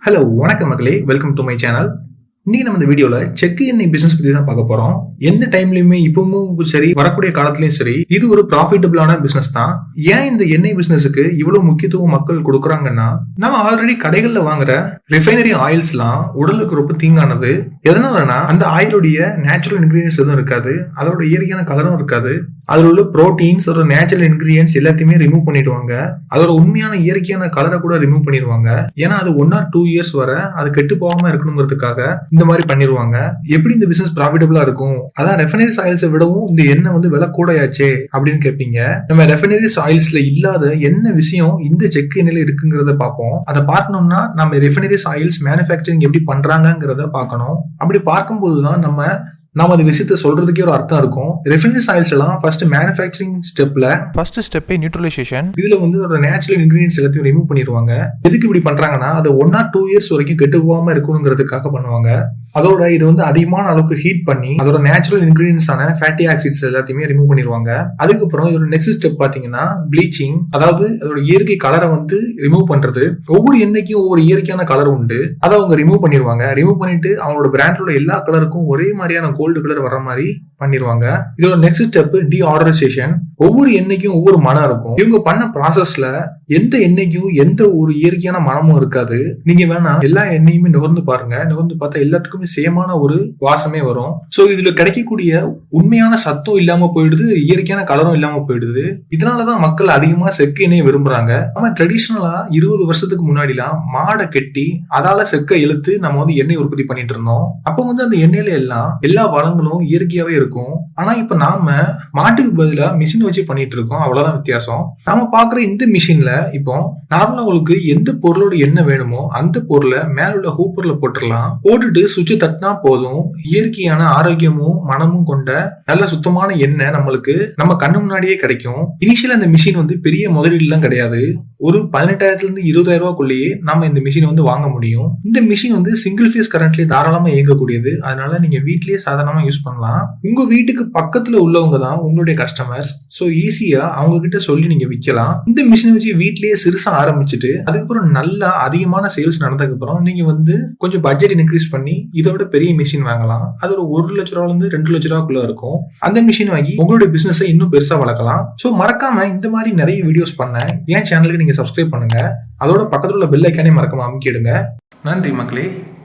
Hello வணக்கம் மக்களே, welcome to my channel. இன்னைக்கு நம்ம இந்த வீடியோல செக் எண்ணெய் பிசினஸ் பத்தி தான் பார்க்க போறோம். எந்த டைம்லயுமே இப்பவும் சரி, வரக்கூடிய காலத்திலயும் சரி, இது ஒரு ப்ராஃபிட்டபிளான பிசினஸ் தான். ஏன் இந்த எண்ணெய் பிசினஸுக்கு இவ்வளவு முக்கியத்துவம் மக்கள் கொடுக்குறாங்கன்னா, நம்ம ஆல்ரெடி கடைகள்ல வாங்குற ரிஃபைனரி ஆயில்ஸ்லாம் உடலுக்கு ரொம்ப தீங்கானது. எதனாலனா அந்த ஆயிலுடைய நேச்சுரல் இன்கிரீடியன்ஸ் எதுவும் இருக்காது, அதோட இயற்கையான கலரும் இருக்காது. அதுல உள்ள புரோட்டீன்ஸ், அதோட நேச்சுரல் இன்கிரீடியன்ஸ் எல்லாத்தையுமே ரிமூவ் பண்ணிடுவாங்க. அதோட உண்மையான இயற்கையான கலரை கூட ரிமூவ் பண்ணிடுவாங்க. ஏன்னா அது 1 or 2 years வரை அது கெட்டு போகாம இருக்கணுங்கிறதுக்காக இந்த மாதிரி பண்ணிடுவாங்க. எப்படி இந்த பிசினஸ் ப்ராஃபிட்டபிளா இருக்கும்? அதான் ரெஃபைனரிஸ் ஆயில்ஸை விடவும் இந்த எண்ணெய் வந்து விலை கூடயாச்சே அப்படின்னு கேட்பீங்க. நம்ம ரெஃபைனரிஸ் ஆயில்ஸ்ல இல்லாத என்ன விஷயம் இந்த செக் எண்ணெயில இருக்குங்கிறத பார்ப்போம். அதை பார்க்கணும்னா நம்ம ரெஃபைனரிஸ் ஆயில்ஸ் மேனுஃபேக்சரிங் எப்படி பண்றாங்கிறத பார்க்கணும். அப்படி பார்க்கும்போதுதான் நம்ம அந்த விஷயத்த சொல்றதுக்கே ஒரு அர்த்தம் இருக்கும். ரெஃபைனரிஸ் ஆயில்ஸ் எல்லாம் ஃபர்ஸ்ட் மேனுஃபேக்சரிங் ஸ்டெப்ல ஃபர்ஸ்ட் ஸ்டெப்பே நியூட்ரலைசேஷன். இதுல வந்து அதோட நேச்சுரல் இன்கிரீடியன்ஸ் எல்லாத்தையும் ரிமூவ் பண்ணிடுவாங்க. எதுக்கு இப்படி பண்றாங்கன்னா, அது 1 or 2 years வரைக்கும் கெட்டு போகாம இருக்கணுங்கிறதுக்காக பண்ணுவாங்க. அதோட இது வந்து அதிகமான அளவுக்கு ஹீட் பண்ணி அதோட நேச்சுரல் இன்கிரீடியன்ஸான ஃபேட்டி ஆசிட்ஸ் எல்லாத்தையுமே ரிமூவ் பண்ணிடுவாங்க. அதுக்கப்புறம் இதோட நெக்ஸ்ட் ஸ்டெப் பாத்தீங்கன்னா ப்ளீச்சிங், அதாவது அதோட இயற்கை கலரை வந்து ரிமூவ் பண்றது. ஒவ்வொரு எண்ணெய்க்கும் ஒவ்வொரு இயற்கையான கலர் உண்டு, அதை அவங்க ரிமூவ் பண்ணிடுவாங்க. ரிமூவ் பண்ணிட்டு அவங்களோட பிராண்ட்ல எல்லா கலருக்கும் ஒரே மாதிரியான கோல்டு கலர் வர மாதிரி பண்ணிடுவாங்க. இதோட நெக்ஸ்ட் ஸ்டெப் டீஆர்டரைசேஷன். ஒவ்வொரு எண்ணெய்க்கும் ஒவ்வொரு மனம் இருக்கும். இவங்க பண்ண ப்ராசஸ்ல எந்த எண்ணெய்க்கும் எந்த ஒரு இயற்கையான மனமும் இருக்காது. நீங்க வேணா எல்லா எண்ணெயுமே நுகர்ந்து பாருங்க. நுகர்ந்து பார்த்தா எல்லாத்துக்குமே சேமான ஒரு வாசமே வரும். சோ இதுல கிடைக்கக்கூடிய உண்மையான சத்தம் இல்லாம போயிடுது, இயற்கையான கலரும் இல்லாம போயிடுது. இதனாலதான் மக்கள் அதிகமா செக்கு எண்ணெய் விரும்புறாங்க. நம்ம ட்ரெடிஷனலா 20 வருஷத்துக்கு முன்னாடிலாம் மாடை கெட்டி அதால செக்க இழுத்து நம்ம வந்து எண்ணெய் உற்பத்தி பண்ணிட்டு இருந்தோம். அப்ப வந்து அந்த எண்ணெயில எல்லாம் எல்லா வளங்களும் இயற்கையாவே இருக்கும். ஆனா இப்ப நாம மாட்டுக்கு பதிலா மிஷின் வச்சு பண்ணிட்டு இருக்கோம். அவ்வளவுதான் வித்தியாசம். நாம பாக்குற இந்த மிஷின்ல இப்போ நார்மலா உங்களுக்கு எந்த பொருளோட எண்ணெய் வேணுமோ அந்த பொருளை மேல உள்ள ஹூப்பர்ல போட்டுடலாம். போட்டுட்டு சுவிட்ச் தட்டினா போதும், இயற்கையான ஆரோக்கியமும் மனமும் கொண்ட நல்ல சுத்தமான எண்ணெய் நம்மளுக்கு நம்ம கண்ணு முன்னாடியே கிடைக்கும். இனிஷியல் அந்த மிஷின் வந்து பெரிய முதலீடு எல்லாம் கிடையாது. ஒரு 18,000 இருந்து 20,000 ரூபாய்க்குள்ளேயே நம்ம இந்த மிஷின் வந்து வாங்க முடியும். இந்த மிஷின் வந்து சிங்கிள் ஃபேஸ் கரண்ட்லயே தாராளமா இயங்கக்கூடியது. அதனால நீங்க வீட்லயே சாதாரணமா யூஸ் பண்ணலாம். உங்க வீட்டுக்கு பக்கத்துல உள்ளவங்க தான் உங்களுடைய கஸ்டமர்ஸ். சோ ஈஸியா அவங்க கிட்ட சொல்லி நீங்க விற்கலாம். இந்த மிஷினை வச்சு வீட்லயே சிறுசா ஆரம்பிச்சுட்டு அதுக்கப்புறம் நல்லா அதிகமான சேல்ஸ் நடந்ததுக்கு அப்புறம் நீங்க வந்து கொஞ்சம் பட்ஜெட் இன்க்ரீஸ் பண்ணி இதோட பெரிய மிஷின் வாங்கலாம். அது ஒரு 1 லட்ச ரூபாயில இருந்து 2 லட்ச ரூபாய்க்குள்ள இருக்கும். அந்த மிஷின் வாங்கி உங்களுடைய பிசினஸ் இன்னும் பெருசா வளர்க்கலாம். சோ மறக்காம இந்த மாதிரி நிறைய வீடியோஸ் பண்ண என் சேனலுக்கு நீங்க சப்ஸ்கிரைப் பண்ணுங்க. அதோட பக்கத்துல உள்ள பெல் ஐக்கானே மறக்காம அமுக்கிடுங்க. நன்றி மக்களே.